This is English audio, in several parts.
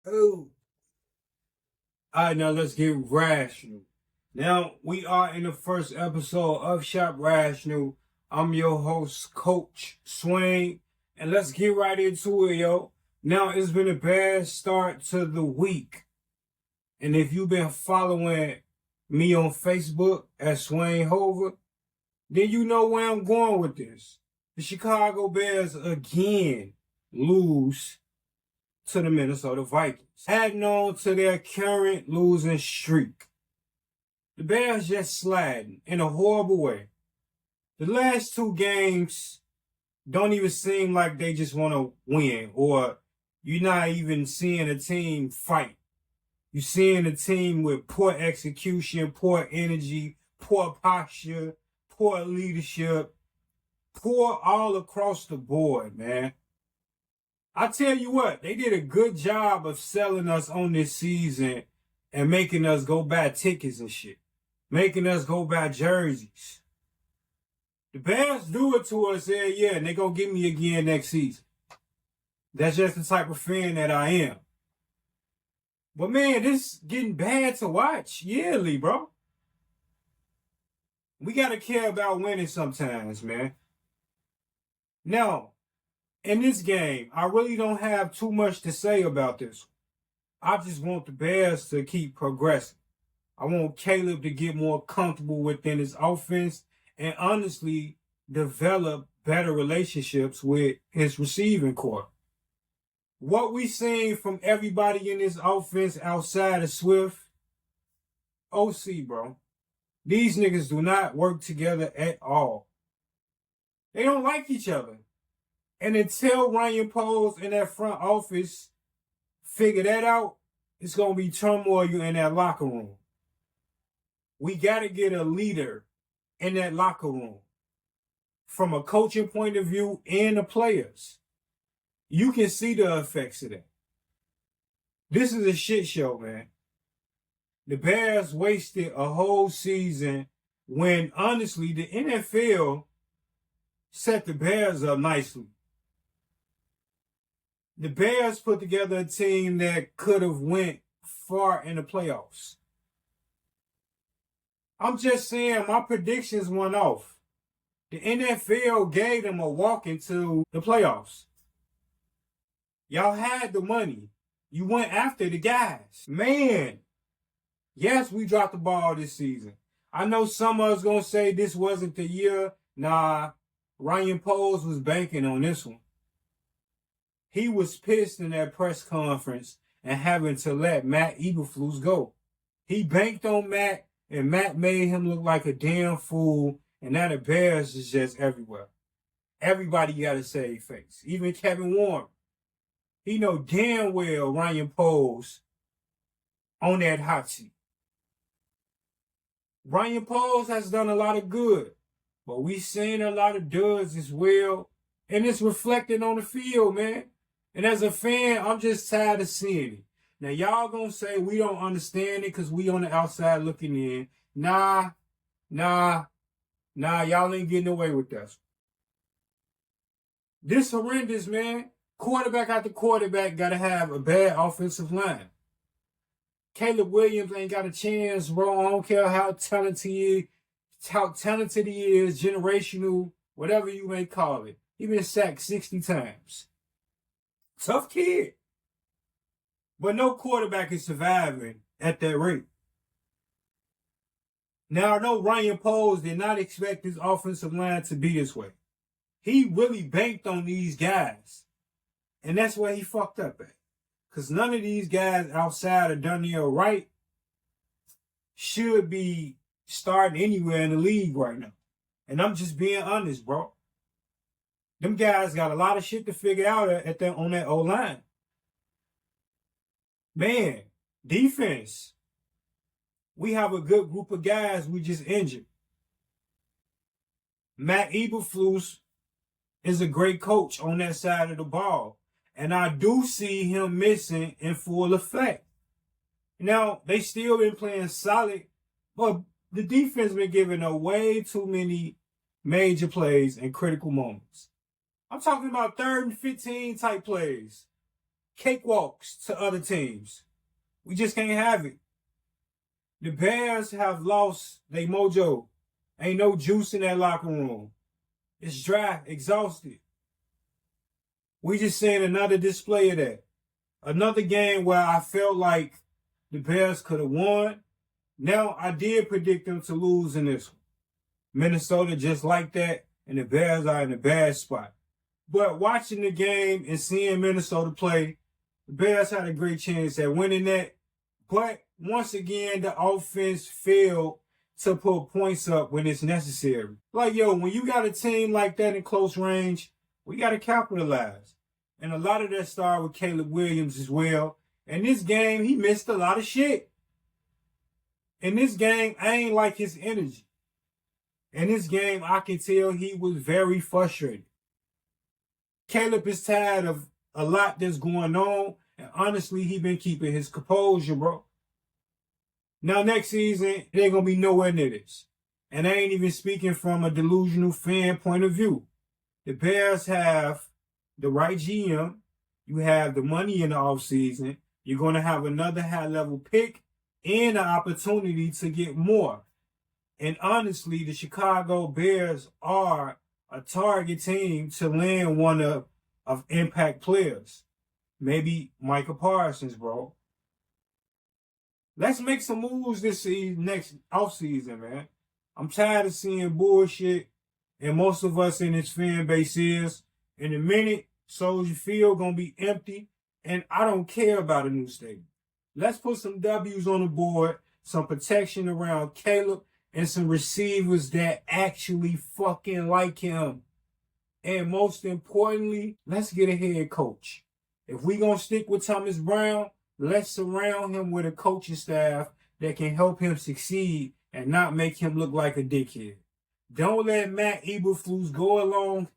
Oh. All right, now let's get rational. Now, we are in the first episode of Shop Rational. I'm your host, Coach Swain, and let's get right into it, yo. Now, it's been a bad start to the week. And if you've been following me on Facebook at Swain Hover, then you know where I'm going with this. The Chicago Bears again lose to the Minnesota Vikings, adding on to their current losing streak. The Bears just sliding in a horrible way. The last two games don't even seem like they just want to win, or you're not even seeing a team fight. You're seeing a team with poor execution, poor energy, poor posture, poor leadership, poor all across the board, man. I tell you what, they did a good job of selling us on this season and making us go buy tickets and shit. Making us go buy jerseys. The Bears do it to us every year, and they're going to get me again next season. That's just the type of fan that I am. But man, this is getting bad to watch yearly, bro. We got to care about winning sometimes, man. Now, in this game, I really don't have too much to say about this. I just want the Bears to keep progressing. I want Caleb to get more comfortable within his offense and honestly develop better relationships with his receiving corps. What we seen from everybody in this offense outside of Swift, OC, bro. These niggas do not work together at all. They don't like each other. And until Ryan Poles in that front office figure that out, it's going to be turmoil in that locker room. We got to get a leader in that locker room from a coaching point of view and the players. You can see the effects of that. This is a shit show, man. The Bears wasted a whole season when, honestly, the NFL set the Bears up nicely. The Bears put together a team that could have went far in the playoffs. I'm just saying my predictions went off. The NFL gave them a walk into the playoffs. Y'all had the money. You went after the guys. Man, yes, we dropped the ball this season. I know some of us going to say this wasn't the year. Nah, Ryan Poles was banking on this one. He was pissed in that press conference and having to let Matt Eberflus go. He banked on Matt, and Matt made him look like a damn fool, and now the Bears is just everywhere. Everybody got to save face. Even Kevin Warren. He know damn well Ryan Poles on that hot seat. Ryan Poles has done a lot of good, but we seen a lot of duds as well, and it's reflected on the field, man. And as a fan, I'm just tired of seeing it. Now, y'all gonna say we don't understand it because we on the outside looking in. Nah, y'all ain't getting away with this. This horrendous, man. Quarterback after quarterback got to have a bad offensive line. Caleb Williams ain't got a chance, bro. I don't care how talented he is, generational, whatever you may call it. He been sacked 60 times. Tough kid. But no quarterback is surviving at that rate. Now, I know Ryan Poles did not expect his offensive line to be this way. He really banked on these guys. And that's where he fucked up at. Because none of these guys outside of Daniel Wright should be starting anywhere in the league right now. And I'm just being honest, bro. Them guys got a lot of shit to figure out on that O-line. Man, defense. We have a good group of guys we just injured. Matt Eberflus is a great coach on that side of the ball. And I do see him missing in full effect. Now, they still been playing solid, but the defense been giving away too many major plays and critical moments. I'm talking about 3rd and 15 type plays. cakewalks to other teams. We just can't have it. The Bears have lost their mojo. Ain't no juice in that locker room. It's dry, exhausted. We just seen another display of that. Another game where I felt like the Bears could have won. Now, I did predict them to lose in this one. Minnesota just like that, and the Bears are in a bad spot. But watching the game and seeing Minnesota play, the Bears had a great chance at winning that. But once again, the offense failed to put points up when it's necessary. Like, when you got a team like that in close range, we got to capitalize. And a lot of that started with Caleb Williams as well. In this game, he missed a lot of shit. In this game, I ain't like his energy. In this game, I can tell he was very frustrated. Caleb is tired of a lot that's going on, and honestly, he been keeping his composure, bro. Now, next season, it ain't going to be nowhere near this. And I ain't even speaking from a delusional fan point of view. The Bears have the right GM. You have the money in the offseason. You're going to have another high-level pick and an opportunity to get more. And honestly, the Chicago Bears are a target team to land one of impact players. Maybe Micah Parsons, bro. Let's make some moves this season, next offseason, man. I'm tired of seeing bullshit, and most of us in this fan base is. In a minute, Soldier Field gonna be empty, and I don't care about a new stadium. Let's put some W's on the board, some protection around Caleb, and some receivers that actually fucking like him. And most importantly, let's get a head coach. If we gonna stick with Thomas Brown, let's surround him with a coaching staff that can help him succeed and not make him look like a dickhead. Don't let Matt Eberflus go along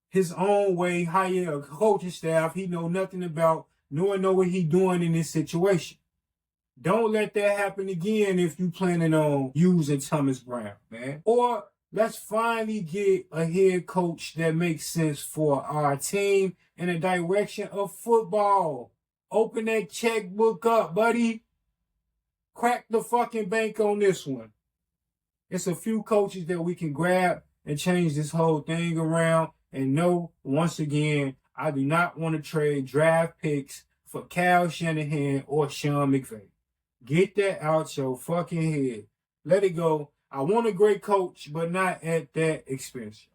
his own way, hire a coaching staff he know nothing about, nor know what he doing in this situation. Don't let that happen again if you planning on using Thomas Brown, man. Or let's finally get a head coach that makes sense for our team in the direction of football. Open that checkbook up, buddy. Crack the fucking bank on this one. It's a few coaches that we can grab and change this whole thing around. And no, once again, I do not want to trade draft picks for Kyle Shanahan or Sean McVay. Get that out your fucking head. Let it go. I want a great coach, but not at that expense.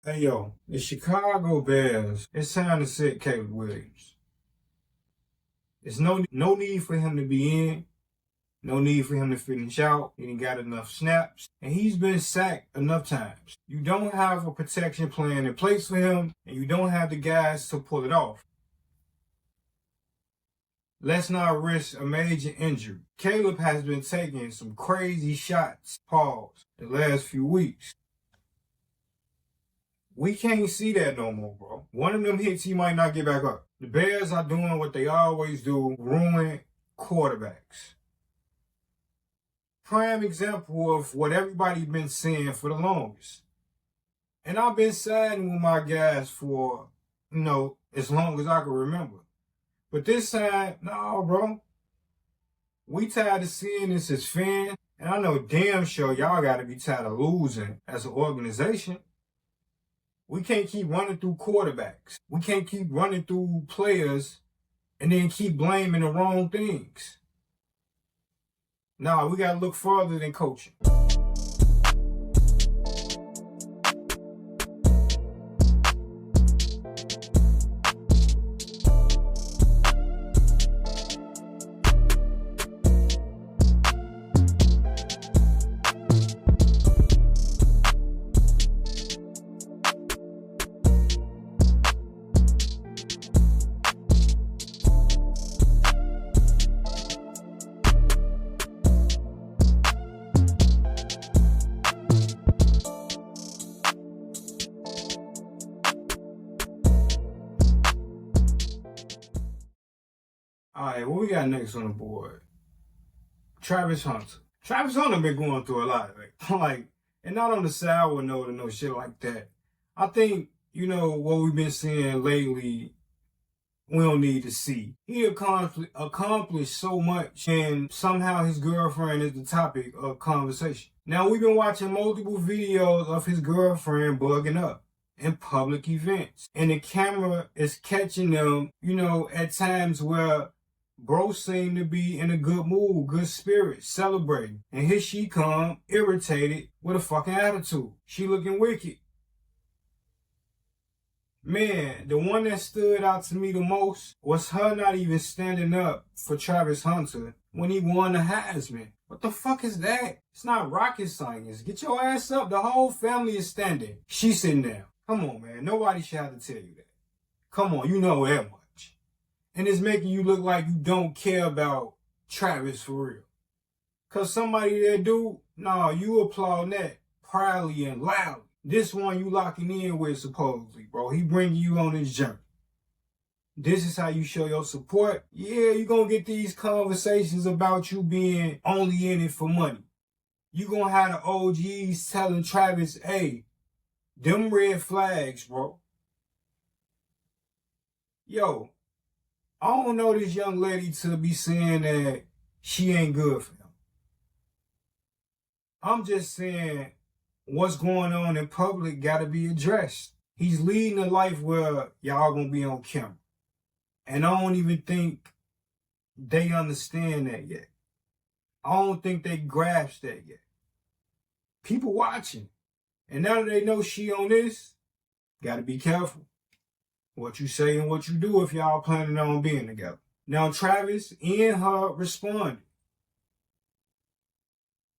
Hey, the Chicago Bears, it's time to sit Caleb Williams. There's no need for him to be in, no need for him to finish out. He ain't got enough snaps, and he's been sacked enough times. You don't have a protection plan in place for him, and you don't have the guys to pull it off. Let's not risk a major injury. Caleb has been taking some crazy shots, the last few weeks. We can't see that no more, bro. One of them hits, he might not get back up. The Bears are doing what they always do, ruin quarterbacks. Prime example of what everybody's been saying for the longest. And I've been siding with my guys for, as long as I can remember. But this time, no, bro. We tired of seeing this as fans. And I know damn sure y'all got to be tired of losing as an organization. We can't keep running through quarterbacks. We can't keep running through players and then keep blaming the wrong things. Nah, we got to look further than coaching. Hey, what we got next on the board? Travis Hunter. Travis Hunter been going through a lot, like, and not on the sour note or no shit like that. I think, what we've been seeing lately, we don't need to see. He accomplished so much, and somehow his girlfriend is the topic of conversation. Now, we've been watching multiple videos of his girlfriend bugging up in public events, and the camera is catching them, at times where bro seemed to be in a good mood, good spirit, celebrating. And here she come, irritated, with a fucking attitude. She looking wicked. Man, the one that stood out to me the most was her not even standing up for Travis Hunter when he won the Heisman. What the fuck is that? It's not rocket science. Get your ass up. The whole family is standing. She's sitting down. Come on, man. Nobody should have to tell you that. Come on, you know that much. And it's making you look like you don't care about Travis for real. Cause somebody that do, nah, you applaud that proudly and loudly. This one you locking in with supposedly, bro. He bringing you on this journey. This is how you show your support. Yeah, you gonna get these conversations about you being only in it for money. You gonna have the OGs telling Travis, hey, them red flags, bro. Yo, I don't know this young lady to be saying that she ain't good for him. I'm just saying what's going on in public gotta be addressed. He's leading a life where y'all gonna be on camera. And I don't even think they understand that yet. I don't think they grasp that yet. People watching. And now that they know she on this, gotta be careful what you say and what you do if y'all planning on being together. Now Travis and her responded.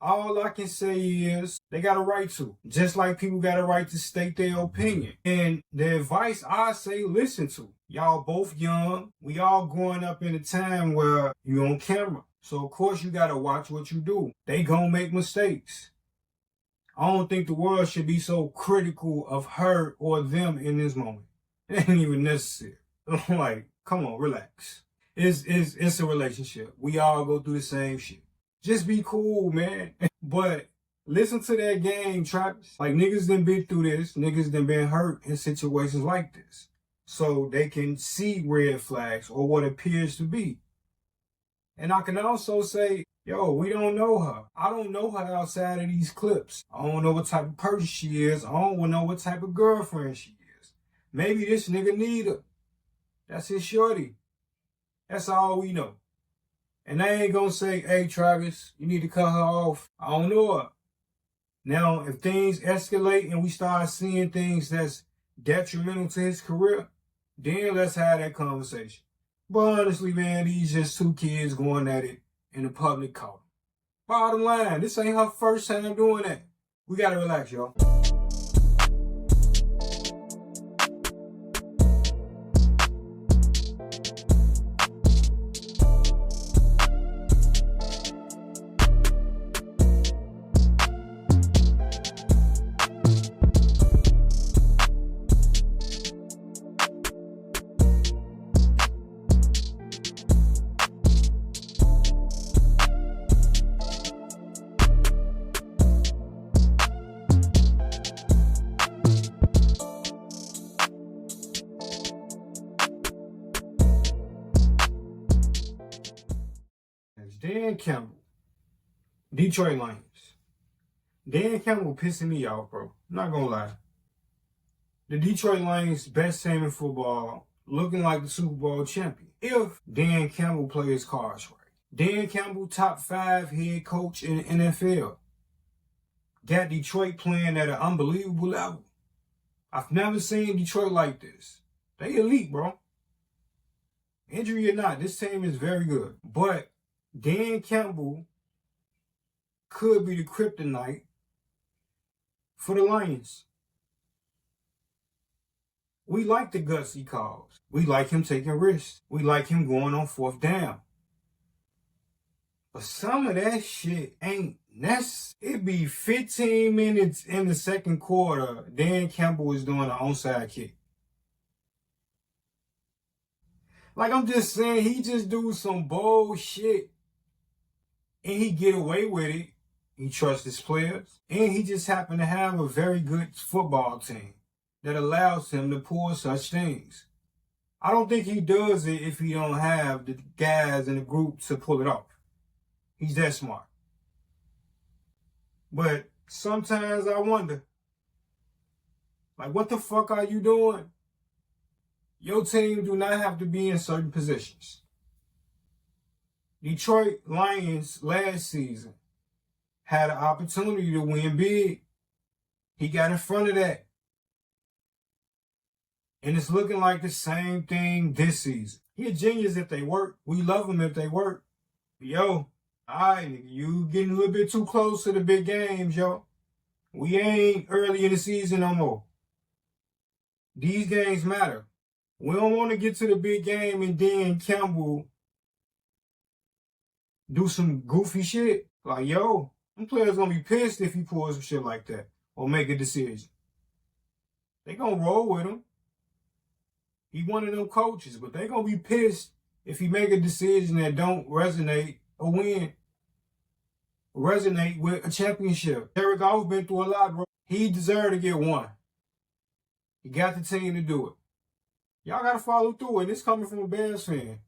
All I can say is they got a right to. Just like people got a right to state their opinion. And the advice I say listen to. Y'all both young. We all growing up in a time where you on camera. So of course you gotta watch what you do. They gonna make mistakes. I don't think the world should be so critical of her or them in this moment. It ain't even necessary. Like, come on, relax. It's a relationship. We all go through the same shit. Just be cool, man. But listen to that game, Travis. Like, niggas done been through this. Niggas done been hurt in situations like this. So they can see red flags or what appears to be. And I can also say, yo, we don't know her. I don't know her outside of these clips. I don't know what type of person she is. I don't know what type of girlfriend she is. Maybe this nigga need her. That's his shorty. That's all we know. And I ain't gonna say, hey, Travis, you need to cut her off. I don't know her. Now, if things escalate and we start seeing things that's detrimental to his career, then let's have that conversation. But honestly, man, these just two kids going at it in the public court. Bottom line, this ain't her first time doing that. We gotta relax, y'all. Dan Campbell, Detroit Lions. Dan Campbell pissing me off, bro. I'm not gonna lie. The Detroit Lions, best team in football, looking like the Super Bowl champion. If Dan Campbell plays his cards right. Dan Campbell, top 5 head coach in the NFL. Got Detroit playing at an unbelievable level. I've never seen Detroit like this. They elite, bro. Injury or not, this team is very good. But Dan Campbell could be the kryptonite for the Lions. We like the guts he calls. We like him taking risks. We like him going on 4th down. But some of that shit ain't necessary. It be 15 minutes in the second quarter, Dan Campbell is doing an onside kick. Like, I'm just saying, he just do some bullshit and he get away with it. He trusts his players, and he just happened to have a very good football team that allows him to pull such things. I don't think he does it if he don't have the guys in the group to pull it off. He's that smart. But sometimes I wonder, like, what the fuck are you doing? Your team do not have to be in certain positions. Detroit Lions last season had an opportunity to win big. He got in front of that. And it's looking like the same thing this season. He a genius if they work. We love him if they work. Yo, all right, nigga, you getting a little bit too close to the big games, yo. We ain't early in the season no more. These games matter. We don't want to get to the big game and then Campbell do some goofy shit. Like, yo, them players gonna be pissed if he pulls some shit like that or make a decision. They gonna roll with him. He one of them coaches, but they gonna be pissed if he make a decision that don't resonate with a championship. Jared Goff been through a lot, bro. He deserved to get one. He got the team to do it. Y'all gotta follow through, and it's coming from a Bears fan.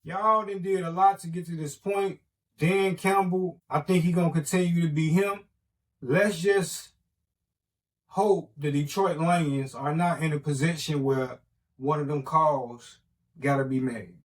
Y'all done did a lot to get to this point. Dan Campbell, I think he's gonna continue to be him. Let's just hope the Detroit Lions are not in a position where one of them calls gotta be made.